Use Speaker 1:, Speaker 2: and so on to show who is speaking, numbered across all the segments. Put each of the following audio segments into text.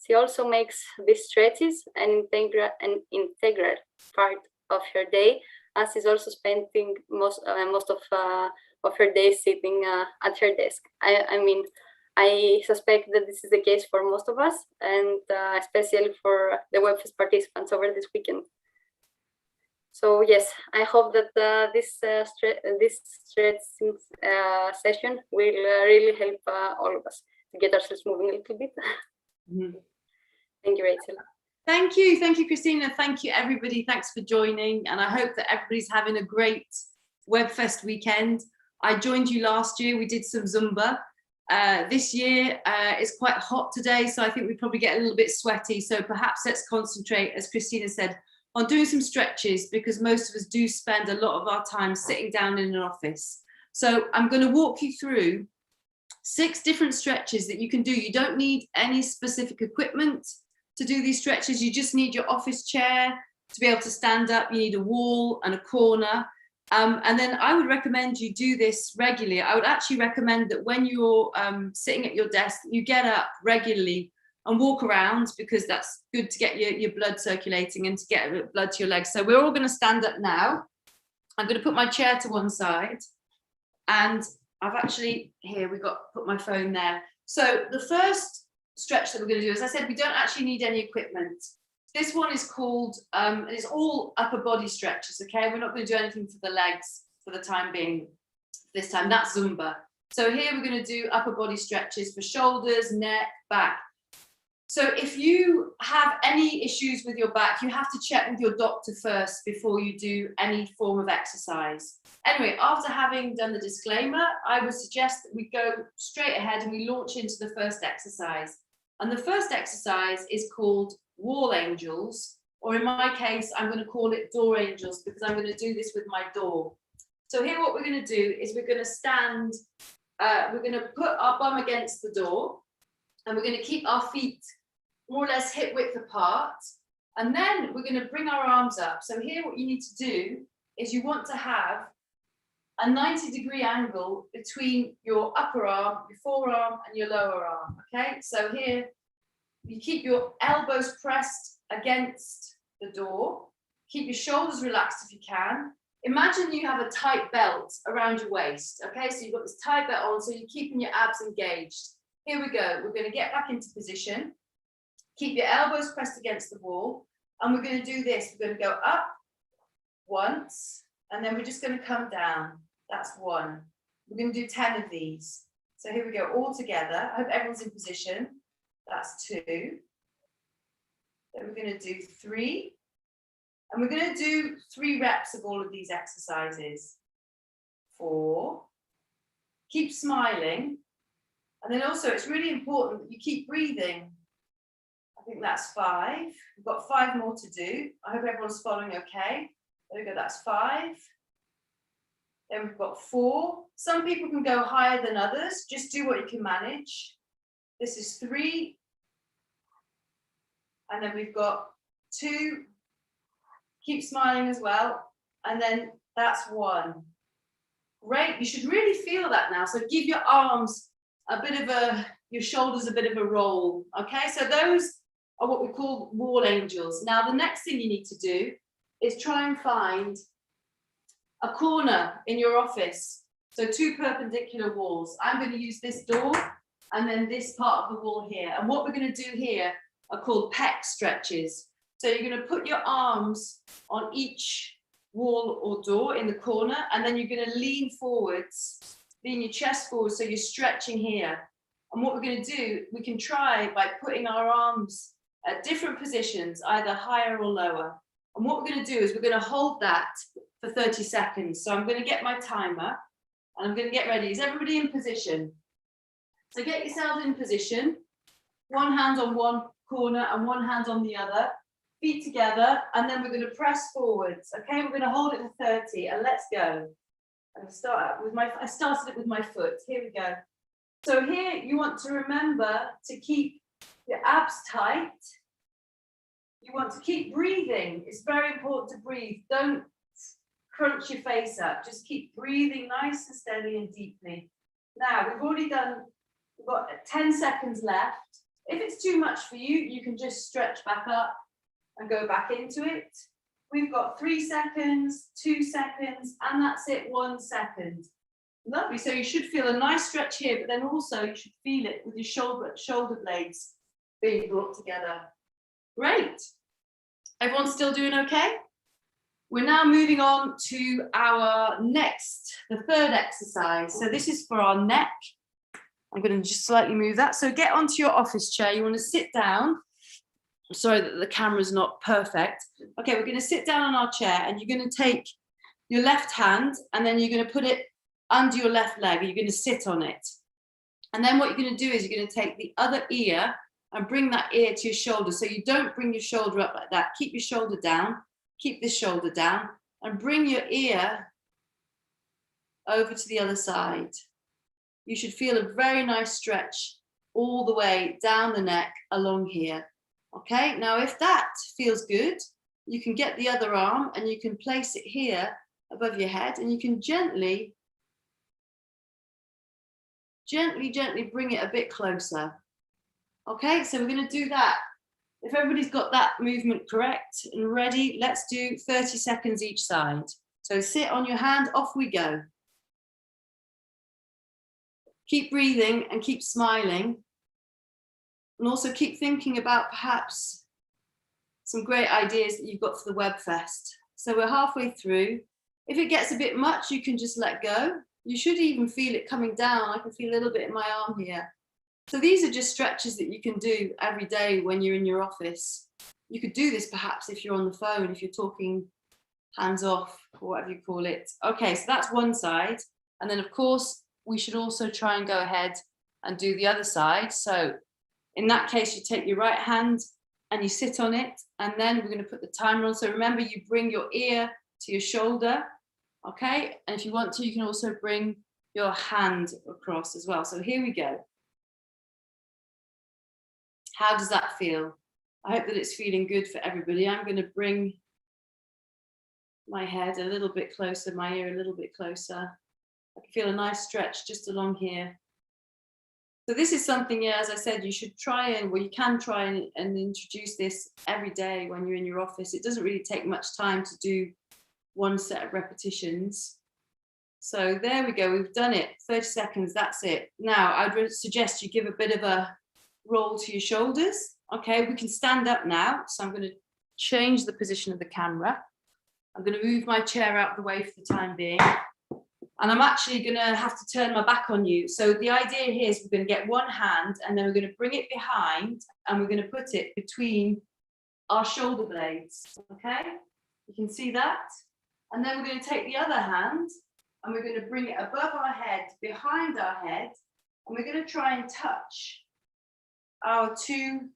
Speaker 1: She also makes these stretches an integral part of her day, as she's also spending most of her day sitting at her desk. I mean, I suspect that this is the case for most of us, and especially for the Webfest participants over this weekend. So yes, I hope that this stretching session will really help all of us to get ourselves moving a little bit. Mm-hmm. Thank you, Rachel.
Speaker 2: Thank you, Christina. Thank you, everybody. Thanks for joining, and I hope that everybody's having a great Webfest weekend. I joined you last year. We did some Zumba. This year it's quite hot today, so I think we probably get a little bit sweaty. So perhaps let's concentrate, as Christina said, on doing some stretches, because most of us do spend a lot of our time sitting down in an office. So I'm going to walk you through 6 different stretches that you can do. You don't need any specific equipment to do these stretches. You just need your office chair to be able to stand up. You need a wall and a corner. And then I would recommend you do this regularly. I would actually recommend that when you're sitting at your desk, you get up regularly and walk around, because that's good to get your blood circulating and to get blood to your legs. So we're all going to stand up now. I'm going to put my chair to one side, and I've actually, here we got, put my phone there. So the first stretch that we're going to do, as I said, we don't actually need any equipment. This one is called, it's all upper body stretches, okay? We're not going to do anything for the legs for the time being. This time, that's Zumba. So here we're going to do upper body stretches for shoulders, neck, back. So if you have any issues with your back, you have to check with your doctor first before you do any form of exercise. Anyway, after having done the disclaimer, I would suggest that we go straight ahead and we launch into the first exercise. And the first exercise is called wall angels, or in my case, I'm going to call it door angels, because I'm going to do this with my door. So here what we're going to do is we're going to stand, we're going to put our bum against the door, and we're going to keep our feet more or less hip width apart, and then we're going to bring our arms up. So here what you need to do is you want to have a 90-degree angle between your upper arm, your forearm, and your lower arm, okay? So here you keep your elbows pressed against the door, keep your shoulders relaxed if you can. Imagine you have a tight belt around your waist, okay? So you've got this tight belt on, so you're keeping your abs engaged. Here we go, we're going to get back into position. Keep your elbows pressed against the wall, and we're going to do this. We're going to go up once, and then we're just going to come down. That's 1. We're going to do 10 of these. So here we go, all together. I hope everyone's in position. That's 2. Then we're going to do 3. And we're going to do 3 reps of all of these exercises. 4. Keep smiling. And then also, it's really important that you keep breathing. I think that's 5. We've got 5 more to do. I hope everyone's following okay. There we go, that's 5. Then we've got 4. Some people can go higher than others. Just do what you can manage. This is 3. And then we've got 2. Keep smiling as well. And then that's 1. Great, you should really feel that now. So give your arms a bit of your shoulders a bit of a roll. Okay, so those are what we call wall angels. Now, the next thing you need to do is try and find a corner in your office. So 2 perpendicular walls. I'm going to use this door and then this part of the wall here. And what we're going to do here are called Pec Stretches. So you're going to put your arms on each wall or door in the corner, and then you're going to lean forwards, lean your chest forward, so you're stretching here. And what we're going to do, we can try by putting our arms at different positions, either higher or lower. And what we're going to do is we're going to hold that for 30 seconds. So I'm going to get my timer and I'm going to get ready. Is everybody in position? So get yourselves in position. One hand on one corner and one hand on the other. Feet together, and then we're going to press forwards. Okay, we're going to hold it for 30 and let's go. And I started it with my foot. Here we go. So here you want to remember to keep your abs tight. You want to keep breathing. It's very important to breathe. Don't crunch your face up. Just keep breathing nice and steady and deeply. Now, we've got 10 seconds left. If it's too much for you, you can just stretch back up and go back into it. We've got 3 seconds, 2 seconds, and that's it, 1 second. Lovely, so you should feel a nice stretch here, but then also you should feel it with your shoulder blades being brought together. Great. Everyone's still doing okay? We're now moving on to our the third exercise. So this is for our neck. I'm going to just slightly move that. So get onto your office chair. You want to sit down. I'm sorry that the camera's not perfect. Okay, we're going to sit down on our chair and you're going to take your left hand and then you're going to put it under your left leg. You're going to sit on it. And then what you're going to do is you're going to take the other ear and bring that ear to your shoulder. So you don't bring your shoulder up like that. Keep your shoulder down. Keep this shoulder down and bring your ear over to the other side. You should feel a very nice stretch all the way down the neck along here. Okay, now if that feels good, you can get the other arm and you can place it here above your head and you can gently bring it a bit closer. Okay, so we're going to do that. If everybody's got that movement correct and ready, let's do 30 seconds each side. So sit on your hand, off we go. Keep breathing and keep smiling. And also keep thinking about perhaps some great ideas that you've got for the Webfest. So we're halfway through. If it gets a bit much, you can just let go. You should even feel it coming down. I can feel a little bit in my arm here. So these are just stretches that you can do every day when you're in your office. You could do this perhaps if you're on the phone, if you're talking hands off or whatever you call it. Okay, so that's one side. And then of course, we should also try and go ahead and do the other side. So in that case, you take your right hand and you sit on it. And then we're going to put the timer on. So remember, you bring your ear to your shoulder. Okay, and if you want to, you can also bring your hand across as well. So here we go. How does that feel? I hope that it's feeling good for everybody. I'm going to bring my head a little bit closer, my ear a little bit closer. I can feel a nice stretch just along here. So this is something, yeah, as I said, you should try and, well, you can try and introduce this every day when you're in your office. It doesn't really take much time to do one set of repetitions. So there we go, we've done it, 30 seconds, that's it. Now, I'd suggest you give a bit of a roll to your shoulders. Okay, we can stand up now. So I'm going to change the position of the camera. I'm going to move my chair out of the way for the time being. And I'm actually going to have to turn my back on you. So the idea here is we're going to get one hand and then we're going to bring it behind and we're going to put it between our shoulder blades. Okay, you can see that. And then we're going to take the other hand and we're going to bring it above our head, behind our head, and we're going to try and touch our two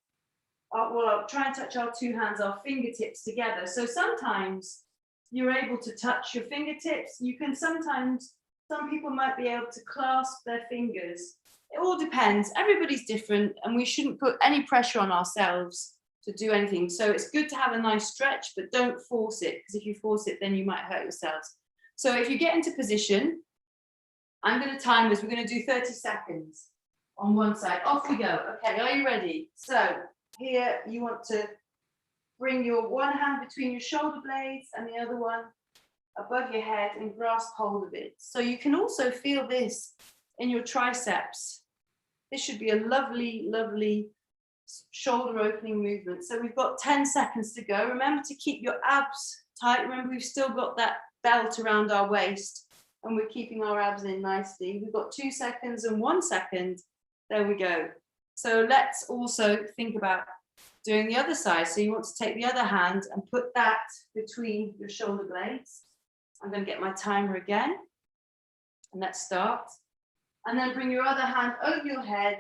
Speaker 2: hands, our fingertips together. So sometimes you're able to touch your fingertips. You can sometimes, some people might be able to clasp their fingers. It all depends. Everybody's different and we shouldn't put any pressure on ourselves to do anything. So it's good to have a nice stretch, but don't force it, because if you force it, then you might hurt yourselves. So if you get into position, I'm going to time this. We're going to do 30 seconds on one side. Off we go. Okay, are you ready? So here you want to bring your one hand between your shoulder blades and the other one above your head and grasp hold of it. So you can also feel this in your triceps. This should be a lovely, lovely shoulder opening movement. So we've got 10 seconds to go. Remember to keep your abs tight. Remember, we've still got that belt around our waist and we're keeping our abs in nicely. We've got 2 seconds and 1 second. There we go. So let's also think about doing the other side. So you want to take the other hand and put that between your shoulder blades. I'm going to get my timer again. And let's start. And then bring your other hand over your head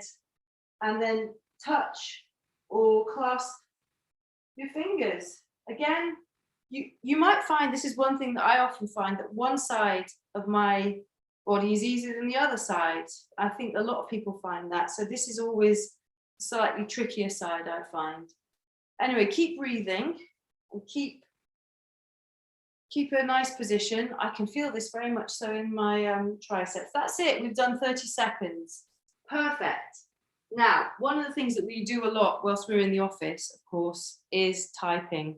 Speaker 2: and then touch or clasp your fingers. Again, you might find, this is one thing that I often find, that one side of my body is easier than the other side. I think a lot of people find that. So this is always a slightly trickier side, I find. Anyway, keep breathing and keep a nice position. I can feel this very much so in my triceps. That's it. We've done 30 seconds. Perfect. Now, one of the things that we do a lot whilst we're in the office, of course, is typing.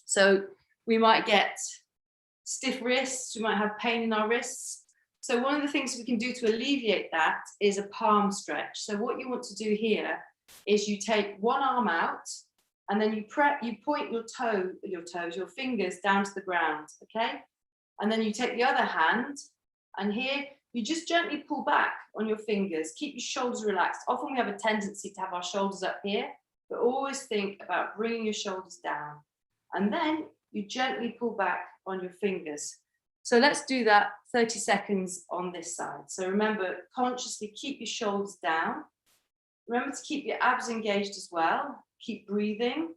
Speaker 2: So we might get stiff wrists, we might have pain in our wrists. So one of the things we can do to alleviate that is a palm stretch. So what you want to do here is you take one arm out and then you point your fingers down to the ground, okay? And then you take the other hand and here you just gently pull back on your fingers. Keep your shoulders relaxed. Often we have a tendency to have our shoulders up here, but always think about bringing your shoulders down. And then you gently pull back on your fingers. So let's do that 30 seconds on this side. So remember, consciously keep your shoulders down. Remember to keep your abs engaged as well. Keep breathing.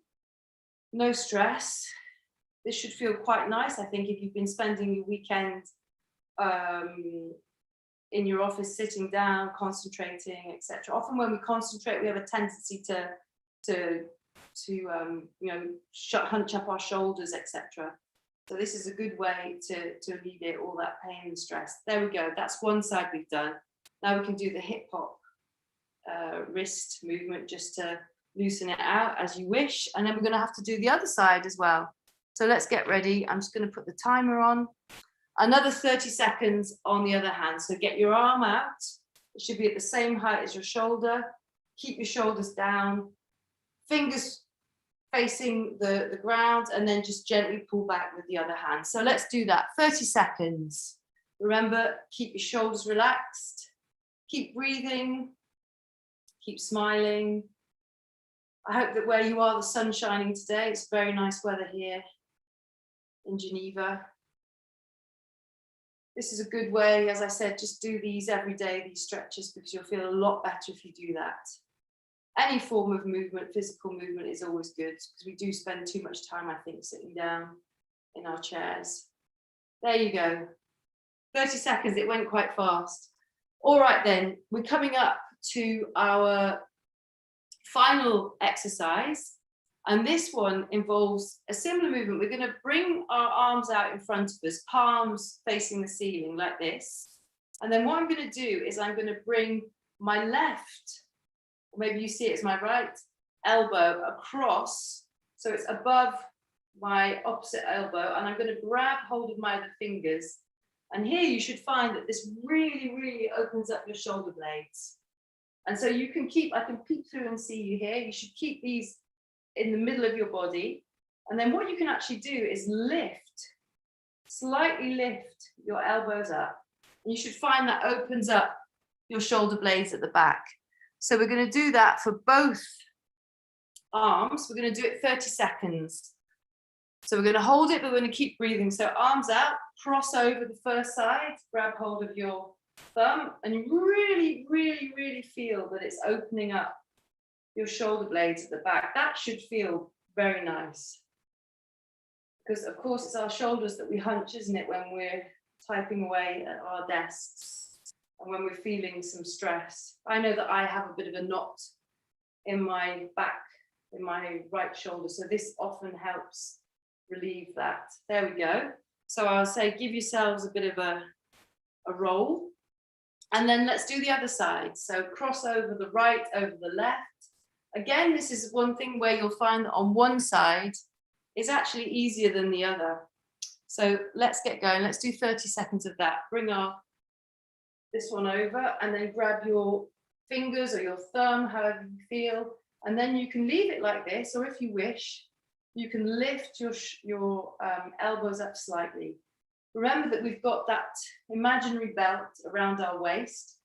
Speaker 2: No stress. This should feel quite nice, I think, if you've been spending your weekend in your office, sitting down, concentrating, etc. Often when we concentrate, we have a tendency to hunch up our shoulders, etc. So this is a good way to alleviate all that pain and stress. There we go. That's one side we've done. Now we can do the hip hop wrist movement just to loosen it out as you wish. And then we're going to have to do the other side as well. So let's get ready. I'm just going to put the timer on. Another 30 seconds on the other hand. So get your arm out. It should be at the same height as your shoulder. Keep your shoulders down. Fingers facing the ground, and then just gently pull back with the other hand. So let's do that. 30 seconds. Remember, keep your shoulders relaxed. Keep breathing. Keep smiling. I hope that where you are, the sun's shining today. It's very nice weather here in Geneva. This is a good way, as I said, just do these every day, these stretches, because you'll feel a lot better if you do that. Any form of movement, physical movement, is always good, because we do spend too much time, I think, sitting down in our chairs. There you go. 30 seconds, it went quite fast. All right then, we're coming up to our final exercise. And this one involves a similar movement. We're going to bring our arms out in front of us, palms facing the ceiling like this. And then what I'm going to do is I'm going to bring my left, or maybe you see it as my right elbow, across. So it's above my opposite elbow. And I'm going to grab hold of my other fingers. And here you should find that this really, really opens up your shoulder blades. And so you can I can peek through and see you here. You should keep these in the middle of your body. And then what you can actually do is slightly lift your elbows up. And you should find that opens up your shoulder blades at the back. So we're going to do that for both arms. We're going to do it 30 seconds. So we're going to hold it, but we're going to keep breathing. So arms out, cross over the first side, grab hold of your thumb, and you really, really, really feel that it's opening up your shoulder blades at the back. That should feel very nice. Because of course it's our shoulders that we hunch, isn't it, when we're typing away at our desks and when we're feeling some stress. I know that I have a bit of a knot in my back, in my right shoulder, so this often helps relieve that. There we go. So I'll say give yourselves a bit of a roll. And then let's do the other side. So cross over the right, over the left. Again, this is one thing where you'll find that on one side is actually easier than the other. So let's get going. Let's do 30 seconds of that. Bring this one over and then grab your fingers or your thumb, however you feel. And then you can leave it like this, or if you wish, you can lift your elbows up slightly. Remember that we've got that imaginary belt around our waist,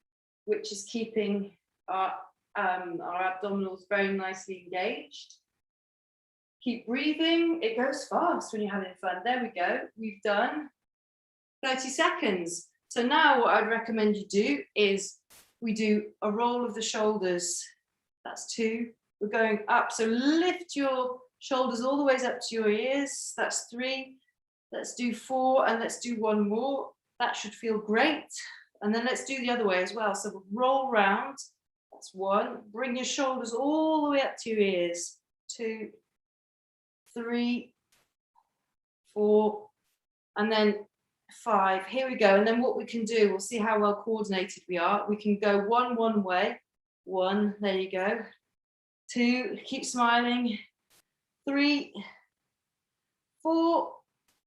Speaker 2: which is keeping our abdominals very nicely engaged. Keep breathing. It goes fast when you're having fun. There we go. We've done 30 seconds. So now what I'd recommend you do is we do a roll of the shoulders. That's 2. We're going up. So lift your shoulders all the way up to your ears. That's 3. Let's do 4 and let's do 1 more. That should feel great. And then let's do the other way as well. So we'll roll round. That's 1. Bring your shoulders all the way up to your ears. 2, 3, 4, and then 5. Here we go. And then what we can do, we'll see how well coordinated we are. We can go one way, 1, there you go. 2, keep smiling. 3, 4,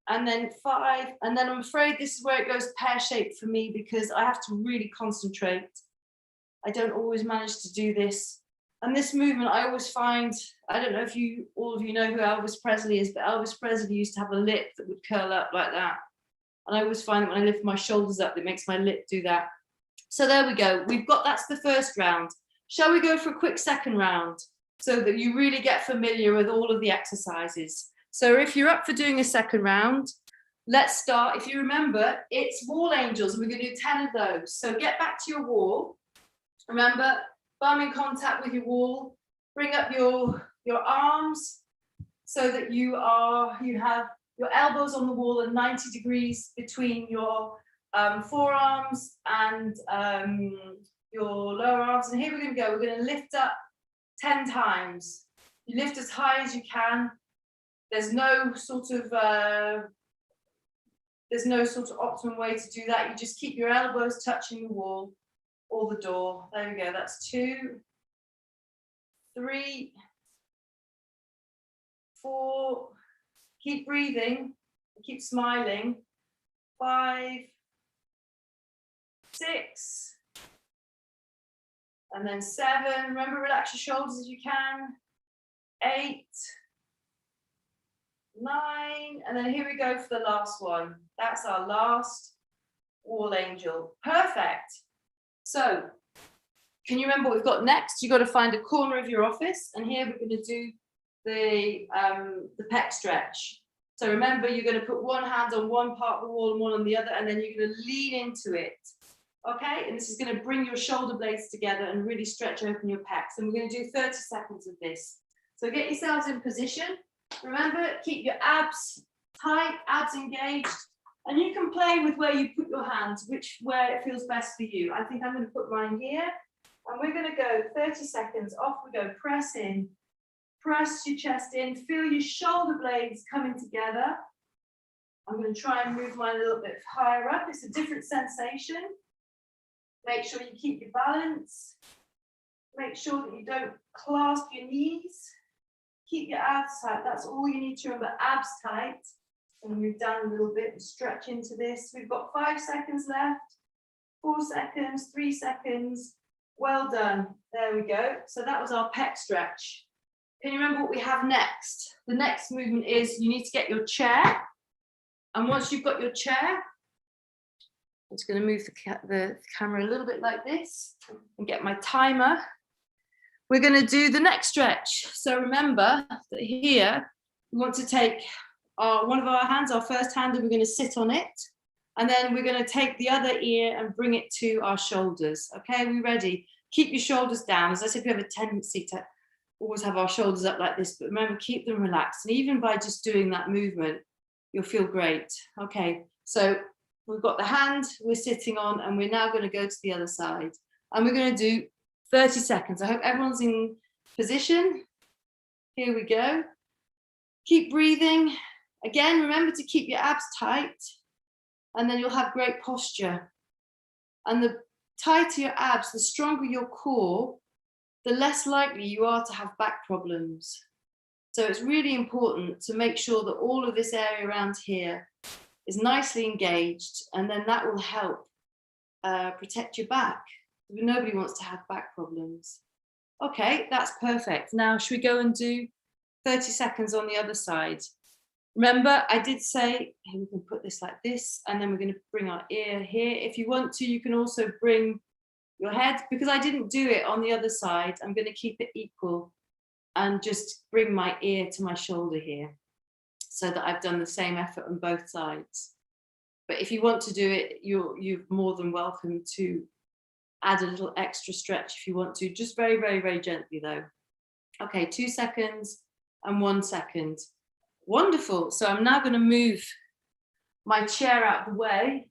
Speaker 2: and then 5. And then I'm afraid this is where it goes pear-shaped for me because I have to really concentrate. I don't always manage to do this. And this movement, I always find, I don't know if all of you know who Elvis Presley is, but Elvis Presley used to have a lip that would curl up like that. And I always find that when I lift my shoulders up, it makes my lip do that. So there we go. That's the first round. Shall we go for a quick second round so that you really get familiar with all of the exercises? So if you're up for doing a second round, let's start. If you remember, it's wall angels, and we're going to do 10 of those. So get back to your wall. Remember, bum in contact with your wall. Bring up your arms so that you have your elbows on the wall and 90 degrees between your forearms and your lower arms. And here we're going to go. We're going to lift up 10 times. You lift as high as you can. There's no sort of optimum way to do that. You just keep your elbows touching the wall or the door. There we go. That's 2, 3, 4. Keep breathing. Keep smiling. 5, 6, and then 7. Remember, relax your shoulders as you can. 8, 9, and then here we go for the last one. That's our last wall angel. Perfect. So, can you remember what we've got next? You've got to find a corner of your office, and here we're going to do the Pec Stretch. So remember, you're going to put one hand on one part of the wall and one on the other, and then you're going to lean into it. Okay, and this is going to bring your shoulder blades together and really stretch open your pecs. And we're going to do 30 seconds of this. So get yourselves in position. Remember, keep your abs tight, abs engaged, and you can play with where you put your hands, where it feels best for you. I think I'm going to put mine here, and we're going to go 30 seconds. Off we go. Press in, press your chest in, feel your shoulder blades coming together. I'm going to try and move mine a little bit higher up. It's a different sensation. Make sure you keep your balance. Make sure that you don't clasp your knees. Keep your abs tight. That's all you need to remember, abs tight. And move down a little bit and stretch into this. We've got 5 seconds left, 4 seconds, 3 seconds. Well done. There we go. So that was our pec stretch. Can you remember what we have next? The next movement is you need to get your chair. And once you've got your chair, I'm just going to move the camera a little bit like this and get my timer. We're going to do the neck stretch. So remember that here, we want to take one of our hands, our first hand, and we're going to sit on it. And then we're going to take the other ear and bring it to our shoulders. Okay, are we ready? Keep your shoulders down. As I said, we have a tendency to always have our shoulders up like this, but remember, keep them relaxed. And even by just doing that movement, you'll feel great. Okay, so we've got the hand we're sitting on, and we're now going to go to the other side. And we're going to do 30 seconds. I hope everyone's in position. Here we go. Keep breathing. Again, remember to keep your abs tight, and then you'll have great posture. And the tighter your abs, the stronger your core, the less likely you are to have back problems. So it's really important to make sure that all of this area around here is nicely engaged, and then that will help protect your back. Nobody wants to have back problems. Okay, that's perfect. Now, should we go and do 30 seconds on the other side? Remember, I did say, hey, we can put this like this, and then we're going to bring our ear here. If you want to, you can also bring your head, because I didn't do it on the other side. I'm going to keep it equal and just bring my ear to my shoulder here so that I've done the same effort on both sides. But if you want to do it, you're more than welcome to add a little extra stretch if you want to, just very, very, very gently though. Okay, 2 seconds and 1 second. Wonderful. So I'm now going to move my chair out of the way.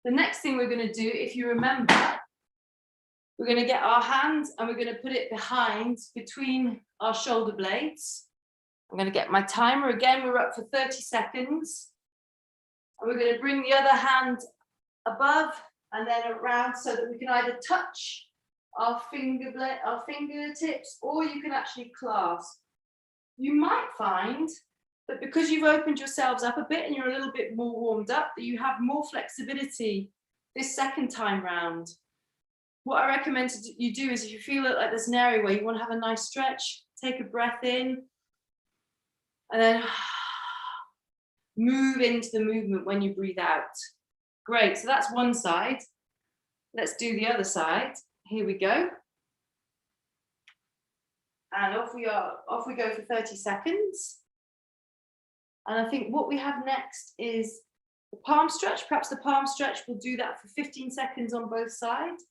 Speaker 2: The next thing we're going to do, if you remember, we're going to get our hand and we're going to put it between our shoulder blades. I'm going to get my timer. Again, we're up for 30 seconds. And we're going to bring the other hand above and then around so that we can either touch our fingertips, or you can actually clasp. You might find that because you've opened yourselves up a bit and you're a little bit more warmed up, that you have more flexibility this second time round. What I recommend you do is, if you feel like there's an area where you want to have a nice stretch, take a breath in and then move into the movement when you breathe out. Great, so that's one side. Let's do the other side. Here we go. And off we go for 30 seconds. And I think what we have next is the palm stretch. Perhaps the palm stretch, we'll do that for 15 seconds on both sides.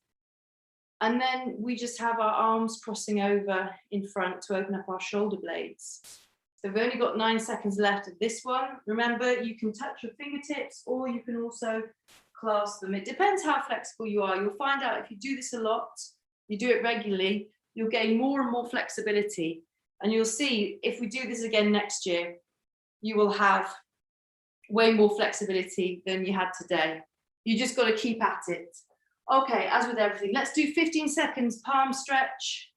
Speaker 2: And then we just have our arms crossing over in front to open up our shoulder blades. So we've only got 9 seconds left of this one. Remember, you can touch your fingertips or you can also clasp them. It depends how flexible you are. You'll find out if you do this a lot, you do it regularly, you'll gain more and more flexibility. And you'll see, if we do this again next year, you will have way more flexibility than you had today. You just got to keep at it. Okay, as with everything, let's do 15 seconds palm stretch.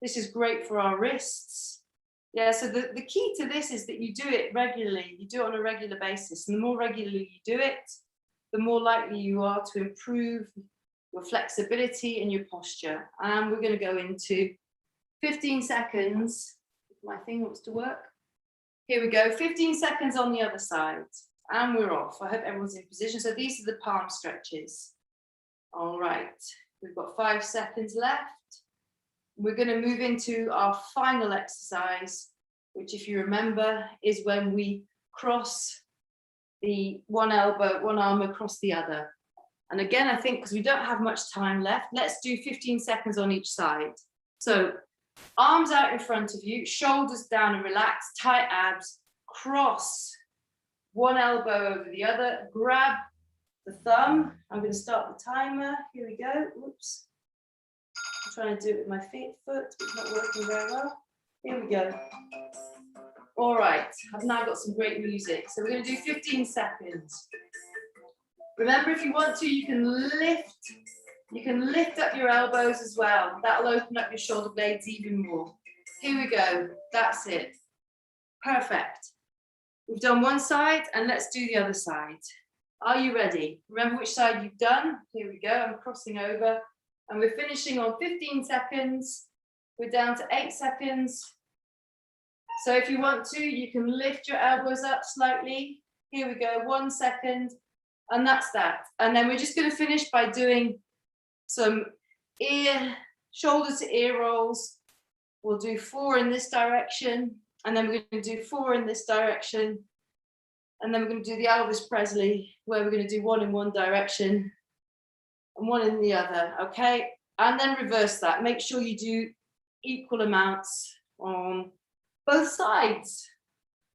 Speaker 2: This is great for our wrists. Yeah, so the key to this is that you do it regularly. You do it on a regular basis. And the more regularly you do it, the more likely you are to improve your flexibility and your posture. And we're going to go into 15 seconds. My thing wants to work. Here we go, 15 seconds on the other side. And we're off. I hope everyone's in position. So these are the palm stretches. All right, we've got 5 seconds left. We're going to move into our final exercise, which, if you remember, is when we cross the one elbow, one arm across the other. And again, I think because we don't have much time left, let's do 15 seconds on each side. So arms out in front of you, shoulders down and relaxed, tight abs, cross one elbow over the other, grab the thumb. I'm going to start the timer. Here we go. Oops. I'm trying to do it with my foot, but it's not working very well. Here we go. All right, I've now got some great music. So we're going to do 15 seconds. Remember, if you want to, you can lift up your elbows as well. That'll open up your shoulder blades even more. Here we go. That's it. Perfect. We've done one side and let's do the other side. Are you ready? Remember which side you've done. Here we go. I'm crossing over and we're finishing on 15 seconds. We're down to 8 seconds. So if you want to, you can lift your elbows up slightly. Here we go. 1 second. And that's that. And then we're just going to finish by doing some shoulder to ear rolls. We'll do 4 in this direction. And then we're going to do 4 in this direction. And then we're going to do the Elvis Presley, where we're going to do 1 in one direction and 1 in the other, okay? And then reverse that. Make sure you do equal amounts on both sides.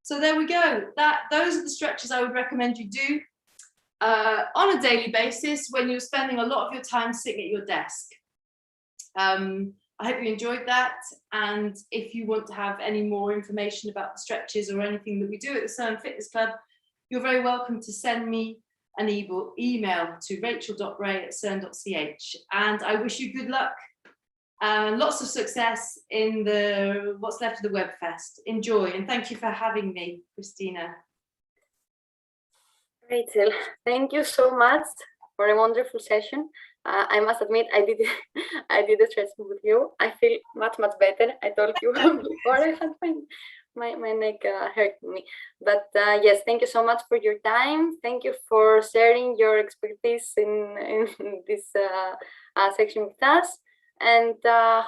Speaker 2: So there we go. Those are the stretches I would recommend you do on a daily basis when you're spending a lot of your time sitting at your desk. I hope you enjoyed that. And if you want to have any more information about the stretches or anything that we do at the CERN Fitness Club, you're very welcome to send me an email to rachel.bray@cern.ch. And I wish you good luck and lots of success in what's left of the Webfest. Enjoy, and thank you for having me, Christina.
Speaker 1: Rachel, thank you so much for a wonderful session. I must admit, I did the stretching with you. I feel much better. I told you before I had my neck hurting me. But yes, thank you so much for your time. Thank you for sharing your expertise in this section with us. And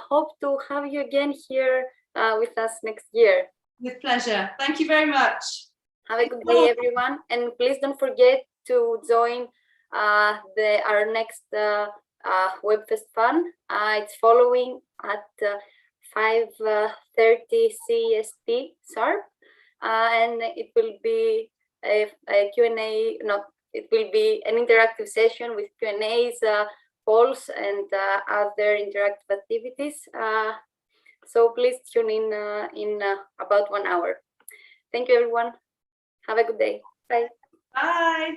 Speaker 1: hope to have you again here with us next year.
Speaker 2: With pleasure. Thank you very much.
Speaker 1: Have a good day, everyone. And please don't forget to join our next Webfest Fun. It's following at 5:30 CST sharp, and it will be a Q&A. It will be an interactive session with Q&As, polls, and other interactive activities. So please tune in about 1 hour. Thank you, everyone. Have a good day. Bye.
Speaker 2: Bye.